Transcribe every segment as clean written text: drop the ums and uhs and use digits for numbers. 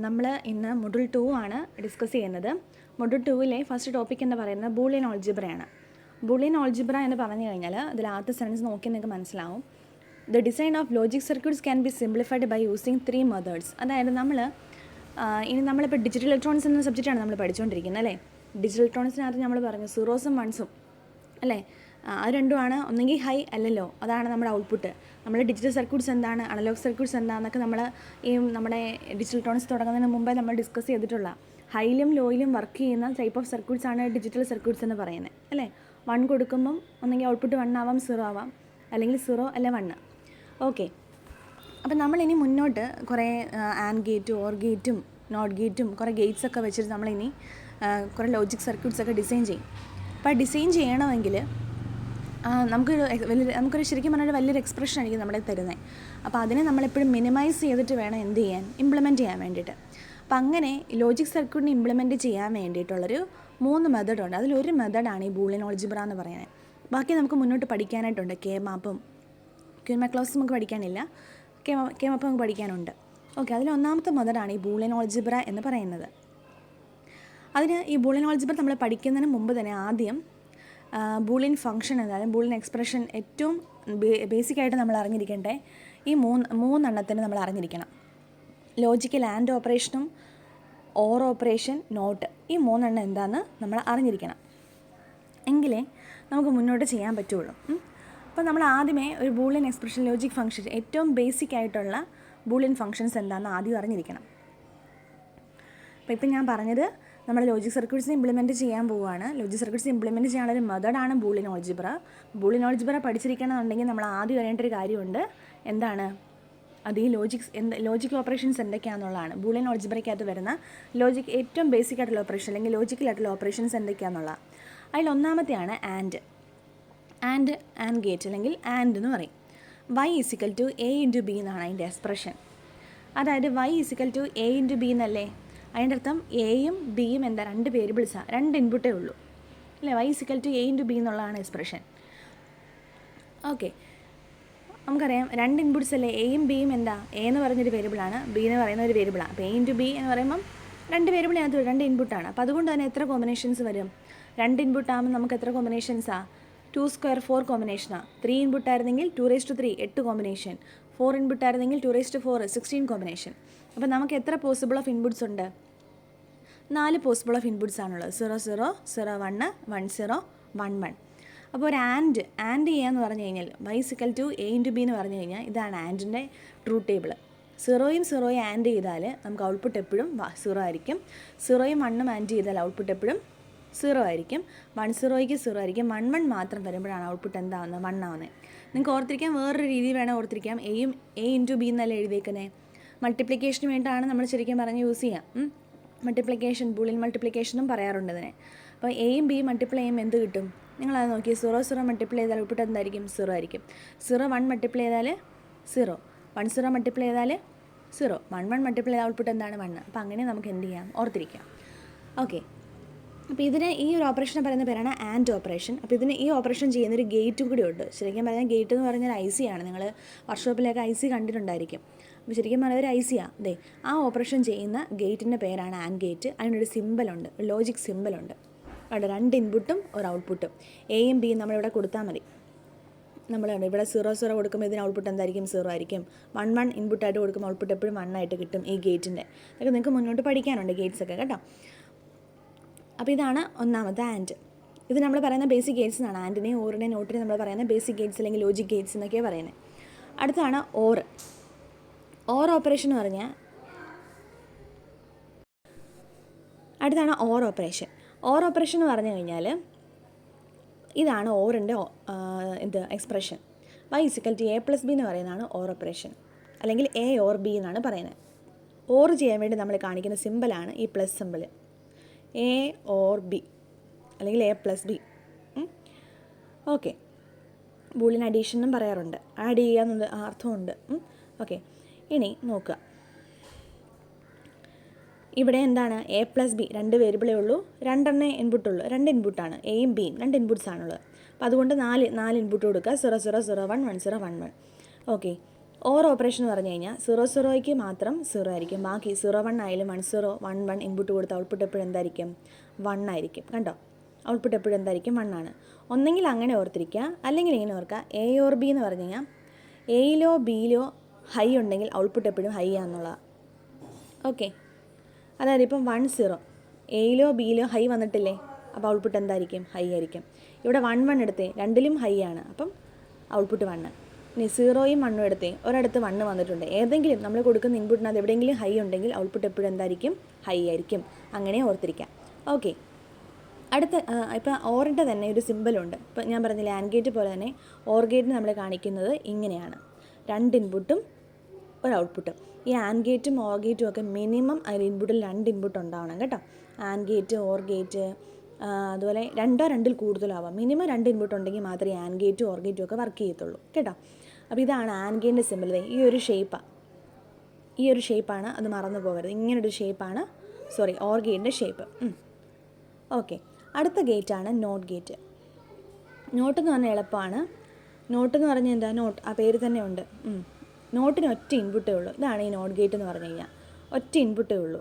നമ്മൾ ഇന്ന് മൊഡ്യൂൾ 2 ആണ് ഡിസ്കസ് ചെയ്യുന്നത്. മൊഡ്യൂൾ 2-ലെ ഫസ്റ്റ് ടോപ്പിക് എന്ന് പറയുന്നത് ബൂളിയൻ ഓൾജിബ്രയാണ്. ബൂളിയൻ ഓൾജിബ്ര എന്ന് പറഞ്ഞു കഴിഞ്ഞാൽ അതിൽ ആദ്യത്തെ സെൻറ്റൻസ് നോക്കി നിങ്ങൾക്ക് മനസ്സിലാവും. The design of logic circuits can be simplified by using 3 methods. അതായത് നമ്മളിപ്പോൾ ഡിജിറ്റൽ ഇലക്ട്രോണിക്സ് എന്ന സബ്ജക്റ്റാണ് നമ്മൾ പഠിച്ചുകൊണ്ടിരിക്കുന്നത് അല്ലേ. ഡിജിറ്റൽ ഇലക്ട്രോണിക്സിനകത്ത് നമ്മൾ പറഞ്ഞു സീറോസും വൺസും അല്ലേ. അത് രണ്ടുമാണ് ഒന്നെങ്കിൽ ഹൈ അല്ലല്ലോ, അതാണ് നമ്മുടെ ഔട്ട്പുട്ട്. നമ്മുടെ ഡിജിറ്റൽ സർക്യൂട്ട്സ് എന്താണ്, അനലോഗ് സർക്യൂട്ട്സ് എന്താണെന്നൊക്കെ നമ്മുടെ ഡിജിറ്റൽ ഇലക്ട്രോണിക്സ് തുടങ്ങുന്നതിന് മുമ്പേ നമ്മൾ ഡിസ്കസ് ചെയ്തിട്ടുള്ള ഹൈയിലും ലോയിലും വർക്ക് ചെയ്യുന്ന ടൈപ്പ് ഓഫ് സർക്യൂട്ട്സ് ആണ് ഡിജിറ്റൽ സർക്യൂട്ട്സ് എന്ന് പറയുന്നത് അല്ലേ. 1 കൊടുക്കുമ്പം ഒന്നെങ്കിൽ ഔട്ട്പുട്ട് 1 ആവാം, 0 ആവാം, അല്ലെങ്കിൽ 0 അല്ല 1. ഓക്കെ, അപ്പം നമ്മളിനി മുന്നോട്ട് കുറേ ആൻഡ് ഗേറ്റും ഓർ ഗേറ്റും നോട്ട് ഗേറ്റും കുറേ ഗേറ്റ്സൊക്കെ വെച്ചിട്ട് നമ്മളിനി കുറേ ലോജിക് സർക്യൂട്ട്സൊക്കെ ഡിസൈൻ ചെയ്യും. അപ്പോൾ ഡിസൈൻ ചെയ്യണമെങ്കിൽ നമുക്കൊരു ശരിക്കും പറഞ്ഞാൽ വലിയൊരു എക്സ്പ്രഷൻ ആയിരിക്കും നമ്മളെ തരുന്നത്. അപ്പോൾ അതിനെ നമ്മളെപ്പോഴും മിനിമൈസ് ചെയ്തിട്ട് വേണം എന്ത് ചെയ്യാൻ, ഇംപ്ലിമെൻറ്റ് ചെയ്യാൻ വേണ്ടിയിട്ട്. അപ്പം അങ്ങനെ ലോജിക് സർക്യൂട്ടിനെ ഇംപ്ലിമെൻറ്റ് ചെയ്യാൻ വേണ്ടിയിട്ടുള്ളൊരു 3 മെത്തേഡുണ്ട്. അതിലൊരു മെത്തേഡാണ് ഈ ബൂളിയൻ ഓൾജിബ്ര എന്ന് പറയുന്നത്. ബാക്കി നമുക്ക് മുന്നോട്ട് പഠിക്കാനായിട്ടുണ്ട്. കെ മാപ്പും ക്യൂമാക്ലോസും നമുക്ക് പഠിക്കാനില്ല, കെ മാപ്പ് നമുക്ക് പഠിക്കാനുണ്ട്. ഓക്കെ, അതിലൊന്നാമത്തെ മെത്തേഡാണ് ഈ ബൂളിയൻ ഓൾജിബ്ര എന്ന് പറയുന്നത്. ഈ ബൂളിയൻ ഓൾജിബ്ര നമ്മൾ പഠിക്കുന്നതിന് മുമ്പ് തന്നെ ആദ്യം ബൂളിയൻ ഫംഗ്ഷൻ എന്തായാലും ബൂളിയൻ എക്സ്പ്രഷൻ ഏറ്റവും ബേസിക്കായിട്ട് നമ്മൾ അറിഞ്ഞിരിക്കേണ്ടേ ഈ മൂന്നെണ്ണത്തിന് നമ്മൾ അറിഞ്ഞിരിക്കണം. ലോജിക്കൽ ആൻഡ് ഓപ്പറേഷനും ഓർ ഓപ്പറേഷൻ നോട്ട്, ഈ 3 എണ്ണം എന്താണെന്ന് നമ്മൾ അറിഞ്ഞിരിക്കണം. എങ്കിലേ നമുക്ക് മുന്നോട്ട് ചെയ്യാൻ പറ്റുള്ളൂ. അപ്പോൾ നമ്മൾ ആദ്യമേ ഒരു ബൂളിയൻ എക്സ്പ്രഷൻ ലോജിക് ഫംഗ്ഷൻ ഏറ്റവും ബേസിക് ആയിട്ടുള്ള ബൂളിയൻ ഫംഗ്ഷൻസ് എന്താണെന്ന് ആദ്യം അറിഞ്ഞിരിക്കണം. അപ്പോൾ ഇപ്പം ഞാൻ പറഞ്ഞത് നമ്മൾ ലോജിക് സർക്യൂട്ട്സിനെ ഇംപ്ലിമെൻറ്റ് ചെയ്യാൻ പോവുകയാണ്. ലോജിക് സർക്യൂട്ട്സ് ഇംപ്ലിമെൻറ്റ് ചെയ്യാനുള്ള ഒരു മെത്തേഡാണ് ബൂളിയൻ ഓൾജിബ്ര. ബൂളിയൻ ഓൾജിബ്ര പഠിച്ചിരിക്കണമെന്നുണ്ടെങ്കിൽ നമ്മൾ ആദ്യം അറിയേണ്ട ഒരു കാര്യമുണ്ട്. എന്താണ് അത്? ഈ ലോജിക് ഓപ്പറേഷൻസ് എന്തൊക്കെയാണെന്നുള്ളതാണ്. ബൂളിയൻ ഓൾജിബ്രയ്ക്കകത്ത് വരുന്ന ഏറ്റവും ബേസിക് ആയിട്ടുള്ള ഓപ്പറേഷൻ അല്ലെങ്കിൽ ലോജിക്കലായിട്ടുള്ള ഓപ്പറേഷൻസ് എന്തൊക്കെയാണെന്നുള്ളതാണ്. അതിലൊന്നാമത്തെയാണ് ആൻഡ് ഗേറ്റ് അല്ലെങ്കിൽ ആൻഡ് എന്ന് പറയും. y = a × b എന്നാണ് അതിൻ്റെ എക്സ്പ്രഷൻ. അതായത് y = a × b എന്നല്ലേ. അതിൻ്റെ അർത്ഥം എയും ബിയും എന്താ, 2 വേരിയബിൾസാണ്, 2 ഇൻപുട്ടേ ഉള്ളൂ അല്ലേ. y = a × b എന്നുള്ളതാണ് എക്സ്പ്രഷൻ. ഓക്കെ, നമുക്കറിയാം 2 ഇൻപുട്ട്സ് അല്ലേ. എയും ബിയും എന്താ, എ എന്ന് പറയുന്നൊരു വേരിയബിളാണ്, ബി എന്ന് പറയുന്ന ഒരു വേരിയബിളാണ്. അപ്പോൾ a × b എന്ന് പറയുമ്പം 2 വേരിയബിളിനകത്ത് 2 ഇൻപുട്ടാണ്. അപ്പോൾ അതുകൊണ്ട് തന്നെ എത്ര കോമ്പിനേഷൻസ് വരും? 2 ഇൻപുട്ട് ആകുമ്പോൾ നമുക്ക് എത്ര കോമ്പിനേഷൻസാണ്? 2² 4 കോമ്പിനേഷനാണ്. 3 ഇൻപുട്ട് ആയിരുന്നെങ്കിൽ 2⁻3 8 കോമ്പിനേഷൻ, 4 ഇൻപുട്ട് ആയിരുന്നെങ്കിൽ 2⁻4 16 കോമ്പിനേഷൻ. അപ്പോൾ നമുക്ക് എത്ര പോസിബിൾ ഓഫ് ഇൻപുട്ട്സ് ഉണ്ട്? 4 പോസിബിൾ ഓഫ് ഇൻപുട്ട്സ് ആണുള്ളത്. 0 0 0 1 1 0 1 1. അപ്പോൾ ഒരു ആൻഡ് ചെയ്യാന്ന് പറഞ്ഞു കഴിഞ്ഞാൽ y = a × b എന്ന് പറഞ്ഞു കഴിഞ്ഞാൽ ഇതാണ് ആൻഡിൻ്റെ ട്രൂത്ത് ടേബിൾ. 0യും 0യും ആൻഡ് ചെയ്താൽ നമുക്ക് ഔട്ട്പുട്ട് എപ്പോഴും 0 ആയിരിക്കും. 0യും 1ഉം ആൻഡ് ചെയ്താൽ ഔട്ട്പുട്ട് എപ്പോഴും 0 ആയിരിക്കും. 1 0യ്ക്ക് 0 ആയിരിക്കും. 1 1 മാത്രം വരുമ്പോഴാണ് ഔട്ട്പുട്ട് എന്താവുന്നത്, 1 ആവുന്നത്. നിങ്ങൾക്ക് ഓർത്തിരിക്കാൻ വേറൊരു രീതി വേണം ഓർത്തിരിക്കാം. a × b എന്നല്ല എഴുതിയേക്കുന്നത്. മൾട്ടിപ്ലിക്കേഷന് വേണ്ടിയിട്ടാണ് നമ്മൾ ശരിക്കും പറഞ്ഞ് യൂസ് ചെയ്യാം. മൾട്ടിപ്ലിക്കേഷൻ, ബൂളിയൻ മൾട്ടിപ്ലിക്കേഷനും പറയാറുണ്ട് ഇതിനെ. അപ്പോൾ എയും ബിയും മൾട്ടിപ്ലൈ ചെയ്യുമ്പോൾ എന്ത് കിട്ടും? നിങ്ങളത് നോക്കി. 0 0 മൾട്ടിപ്ലൈ ചെയ്താൽ ഔട്ട്പുട്ട് എന്തായിരിക്കും? 0 ആയിരിക്കും. 0 1 മൾട്ടിപ്ലൈ ചെയ്താൽ 0, 1 0 മൾട്ടിപ്ലൈ ചെയ്താൽ 0, 1 1 മൾട്ടിപ്ലൈ ചെയ്താൽ ഔട്ട്പുട്ട് എന്താണ്? 1. അപ്പോൾ അങ്ങനെ നമുക്ക് എന്ത് ചെയ്യാം, ഓർത്തിരിക്കാം. ഓക്കെ, അപ്പോൾ ഈ ഒരു ഓപ്പറേഷനെ പറയുന്ന പേരാണ് ആൻഡ് ഓപ്പറേഷൻ. അപ്പോൾ ഈ ഓപ്പറേഷൻ ചെയ്യുന്നൊരു ഗേറ്റും കൂടി ഉണ്ട്. ശരിക്കും പറഞ്ഞാൽ ഗേറ്റ് എന്ന് പറഞ്ഞാൽ IC ആണ്. നിങ്ങൾ വർക്ക്ഷോപ്പിലേക്ക് IC കണ്ടിട്ടുണ്ടായിരിക്കും. അപ്പോൾ ശരിക്കും പറഞ്ഞാൽ ഒരു IC ആണ്. ആ ഓപ്പറേഷൻ ചെയ്യുന്ന ഗേറ്റിൻ്റെ പേരാണ് ആൻഡ് ഗേറ്റ്. അതിനൊരു സിമ്പലുണ്ട്, ലോജിക് സിമ്പലുണ്ട്. അവിടെ 2 ഇൻപുട്ടും ഒരു ഔട്ട്പുട്ടും, എയും ബിയും നമ്മളിവിടെ കൊടുത്താൽ മതി. ഇവിടെ 0 0 കൊടുക്കുമ്പോൾ ഇതിന് ഔട്ട്പുട്ട് എന്തായിരിക്കും? 0 ആയിരിക്കും. 1 1 ഇൻപുട്ടായിട്ട് കൊടുക്കുമ്പോൾ ഔട്ട്പുട്ട് എപ്പോഴും 1 ആയിട്ട് കിട്ടും. ഈ ഗേറ്റിൻ്റെ അതൊക്കെ നിങ്ങൾക്ക് മുന്നോട്ട് പഠിക്കാനുണ്ട്, ഗേറ്റ്സൊക്കെ കേട്ടോ. അപ്പോൾ ഇതാണ് ഒന്നാമത്തെ ആൻഡ്. ഇത് നമ്മൾ പറയുന്ന ബേസിക് ഗേറ്റ്സ് എന്നാണ്. ആൻഡിനെയും ഓറിനെയും നോട്ടിനെയും നമ്മൾ പറയുന്ന ബേസിക് ഗേറ്റ്സ് അല്ലെങ്കിൽ ലോജിക് ഗേറ്റ്സ് എന്നൊക്കെയാണ് പറയുന്നത്. അടുത്താണ് ഓർ ഓപ്പറേഷൻ എന്ന് പറഞ്ഞാൽ ഓർ ഓപ്പറേഷൻ എന്ന് പറഞ്ഞു കഴിഞ്ഞാൽ ഇതാണ് ഓറിൻ്റെ എക്സ്പ്രഷൻ. y = a + b എന്ന് പറയുന്നതാണ് ഓർ ഓപ്പറേഷൻ, അല്ലെങ്കിൽ a or b എന്നാണ് പറയുന്നത്. ഓർ ചെയ്യാൻ വേണ്ടി നമ്മൾ കാണിക്കുന്ന സിമ്പിളാണ് ഈ plus simple, a or b അല്ലെങ്കിൽ a + b. Okay, Boolean addition എന്നും പറയാറുണ്ട്. ആഡ് ചെയ്യാന്നുള്ള അർത്ഥമുണ്ട്. ഓക്കെ, ഇനി നോക്കുക. ഇവിടെ എന്താണ്? a + b 2 വേരിയബിളേ ഉള്ളൂ, 2 ഇൻപുട്ടുള്ളൂ, 2 ഇൻപുട്ടാണ്. എയും ബിയും 2 ഇൻപുട്ട്സ് ആണുള്ളത്. അപ്പോൾ അതുകൊണ്ട് 4 ഇൻപുട്ട് കൊടുക്കുക. 0 0 0 1 1 0 1 1. ഓക്കെ, ഓർ ഓപ്പറേഷൻ എന്ന് പറഞ്ഞു കഴിഞ്ഞാൽ 0 മാത്രം 0 ആയിരിക്കും. ബാക്കി 01 ആയാലും 10 11 ഇൻപുട്ട് കൊടുത്ത ഔട്ട്പുട്ട് എപ്പോഴും എന്തായിരിക്കും? 1 ആയിരിക്കും. കണ്ടോ, ഔട്ട്പുട്ട് എപ്പോഴും എന്തായിരിക്കും? 1 ആണ്. ഒന്നെങ്കിൽ അങ്ങനെ ഓർത്തിരിക്കുക, അല്ലെങ്കിൽ ഇങ്ങനെ ഓർക്കുക, എ ഓർ ബി എന്ന് പറഞ്ഞു കഴിഞ്ഞാൽ എയിലോ ബിയിലോ ഹൈ ഉണ്ടെങ്കിൽ ഔട്ട്പുട്ട് എപ്പോഴും ഹൈ ആണെന്നുള്ളതാണ്. ഓക്കെ, അതായത് ഇപ്പം 1 0 എയിലോ ബിയിലോ ഹൈ വന്നിട്ടില്ലേ, അപ്പോൾ ഔട്ട്പുട്ട് എന്തായിരിക്കും? ഹൈ ആയിരിക്കും. ഇവിടെ 1 1 എടുത്തേ, രണ്ടിലും ഹൈ ആണ്, അപ്പം ഔട്ട്പുട്ട് 1. ഇനി 0യും 1ഉം എടുത്തേ, ഒരിടത്ത് 1 വന്നിട്ടുണ്ട്, ഏതെങ്കിലും നമ്മൾ കൊടുക്കുന്ന ഇൻപുട്ടിനകത്ത് എവിടെയെങ്കിലും ഹൈ ഉണ്ടെങ്കിൽ ഔട്ട്പുട്ട് എപ്പോഴും എന്തായിരിക്കും? ഹൈ ആയിരിക്കും. അങ്ങനെ ഓർത്തിരിക്കാം. ഓക്കെ, അടുത്ത ഇപ്പം ഓറിൻ്റെ തന്നെ ഒരു സിമ്പിളുണ്ട്. ഇപ്പം ഞാൻ പറഞ്ഞില്ലേ ആൻഡ് ഗേറ്റ് പോലെ തന്നെ ഓർ ഗേറ്റ് നമ്മൾ കാണിക്കുന്നത് ഇങ്ങനെയാണ്, 2 ഇൻപുട്ടും ഒരു ഔട്ട്പുട്ടും. ഈ ആൻഡ് ഗേറ്റും ഓർ ഗേറ്റും ഒക്കെ മിനിമം അതിൽ ഇൻപുട്ടിൽ 2 ഇൻപുട്ട് ഉണ്ടാവണം കേട്ടോ. ആൻഡ് ഗേറ്റ്, ഓർ ഗേറ്റ്, അതുപോലെ 2 2ൽ കൂടുതലാവാം, മിനിമം 2 ഇൻപുട്ട് ഉണ്ടെങ്കിൽ മാത്രമേ ആൻഡ് ഗേറ്റും ഓർ ഗേറ്റും ഒക്കെ വർക്ക് ചെയ്യത്തുള്ളൂ കേട്ടോ. അപ്പോൾ ഇതാണ് ആൻഡ് ഗേറ്റിൻ്റെ സിമ്പിൾ. ഈ ഒരു ഷേപ്പാണ്, അത് മറന്നു പോകരുത്. ഇങ്ങനൊരു ഷേപ്പാണ് ഓർ ഗേറ്റിൻ്റെ ഷേപ്പ്. ഓക്കെ, അടുത്ത ഗേറ്റാണ് നോട്ട് ഗേറ്റ്. നോട്ട് എന്ന് പറഞ്ഞാൽ എളുപ്പമാണ്. നോട്ട് എന്ന് പറഞ്ഞാൽ എന്താ? നോട്ട്, ആ പേര് തന്നെ ഉണ്ട്. നോട്ടിന് ഒറ്റ ഇൻപുട്ടേ ഉള്ളൂ. ഇതാണ് ഈ നോട്ട് ഗേറ്റ് എന്ന് പറഞ്ഞു കഴിഞ്ഞാൽ. ഒറ്റ ഇൻപുട്ടേ ഉള്ളൂ,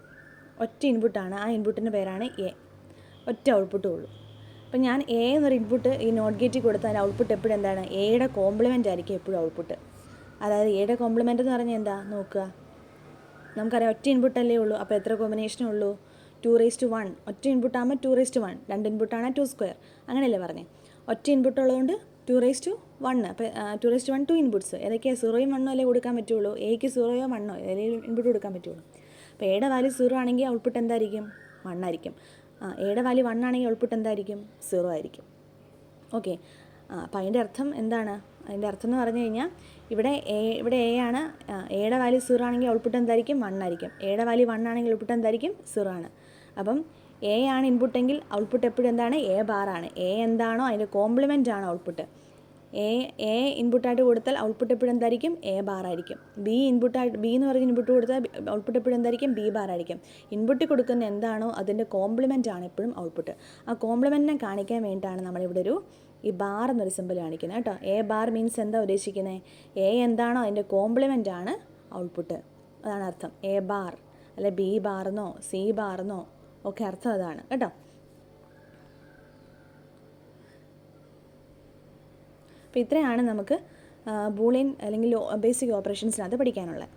ഒറ്റ ഇൻപുട്ടാണ്. ആ ഇൻപുട്ടിൻ്റെ പേരാണ് എ. ഒറ്റ ഔട്ട്പുട്ടേ ഉള്ളൂ. അപ്പം ഞാൻ എ എന്നൊരു ഇൻപുട്ട് ഈ നോട്ട് ഗേറ്റിൽ കൊടുത്താൽ ഔട്ട്പുട്ട് എപ്പോഴും എന്താണ്? എയുടെ കോംപ്ലിമെൻ്റ് ആയിരിക്കും എപ്പോഴും ഔട്ട്പുട്ട്. അതായത് എയുടെ കോംപ്ലിമെൻ്റ് എന്ന് പറഞ്ഞാൽ എന്താ നോക്കുക, നമുക്കറിയാം ഒറ്റ ഇൻപുട്ടല്ലേ ഉള്ളൂ. അപ്പോൾ എത്ര കോമ്പിനേഷനേ ഉള്ളൂ? 2:1. ഒറ്റ ഇൻപുട്ടാകുമ്പോൾ 2:1. 2 ഇൻപുട്ടാണ് 2². അങ്ങനെയല്ലേ പറഞ്ഞേ? ഒറ്റ ഇൻപുട്ട് ഉള്ളതുകൊണ്ട് 2:1. അപ്പോൾ 2:1 2 ഇൻപുട്ട്സ്. ഏതൊക്കെയാണ്? 0യും 1ഉം അല്ലേ കൊടുക്കാൻ പറ്റുള്ളൂ. എക്ക് 0യോ 1ഓ ഏതെങ്കിലും ഇൻപുട്ട് കൊടുക്കാൻ പറ്റുള്ളൂ. അപ്പോൾ എയുടെ വാല്യൂ 0 ആണെങ്കിൽ ഔട്ട്പുട്ട് എന്തായിരിക്കും? 1 ആയിരിക്കും. എയുടെ വാല്യൂ 1 ആണെങ്കിൽ ഔട്ട്പുട്ട് എന്തായിരിക്കും? 0 ആയിരിക്കും. ഓക്കെ, അപ്പോൾ അതിൻ്റെ അർത്ഥം എന്താണ്? അതിൻ്റെ അർത്ഥം എന്ന് പറഞ്ഞു കഴിഞ്ഞാൽ ഇവിടെ എ ആണ്. എയുടെ വാല്യൂ 0 ആണെങ്കിൽ ഔട്ട്പുട്ട് എന്തായിരിക്കും? 1 ആയിരിക്കും. എയുടെ വാല്യൂ 1 ആണെങ്കിൽ ഔട്ട്പുട്ട് എന്തായിരിക്കും? 0 ആണ്. അപ്പം എ ആണ് ഇൻപുട്ടെങ്കിൽ ഔട്ട്പുട്ട് എപ്പോഴും എന്താണ്? എ ബാറാണ്. എ എന്താണോ അതിൻ്റെ കോംപ്ലിമെൻ്റ് ആണ് ഔട്ട്പുട്ട്. എ ഇൻപുട്ടായിട്ട് കൊടുത്താൽ ഔട്ട്പുട്ട് എപ്പോഴും എന്തായിരിക്കും? എ ബാറായിരിക്കും. ബി എന്ന് പറഞ്ഞ ഇൻപുട്ട് കൊടുത്താൽ ഔട്ട്പുട്ട് എപ്പോഴും എന്തായിരിക്കും? ബി ബാറായിരിക്കും. ഇൻപുട്ട് കൊടുക്കുന്ന എന്താണോ അതിൻ്റെ കോംപ്ലിമെൻ്റ് ആണ് എപ്പോഴും ഔട്ട്പുട്ട്. ആ കോംപ്ലിമെൻറ്റിനെ കാണിക്കാൻ വേണ്ടിയിട്ടാണ് നമ്മളിവിടെ ഈ ബാർ എന്നൊരു സിമ്പിൾ കാണിക്കുന്നത് കേട്ടോ. എ ബാർ മീൻസ് എന്താ ഉദ്ദേശിക്കുന്നത്? എ എന്താണോ അതിൻ്റെ കോംപ്ലിമെൻ്റ് ആണ് ഔട്ട്പുട്ട്, അതാണ് അർത്ഥം. എ ബാർ അല്ലെ ബി ബാർന്നോ സി ബാർന്നോ ഒക്കെ അർത്ഥം അതാണ് കേട്ടോ. അപ്പോൾ ഇത്രയാണ് നമുക്ക് ബൂളിയൻ അല്ലെങ്കിൽ ബേസിക് ഓപ്പറേഷൻസിനകത്ത് പഠിക്കാനുള്ളത്.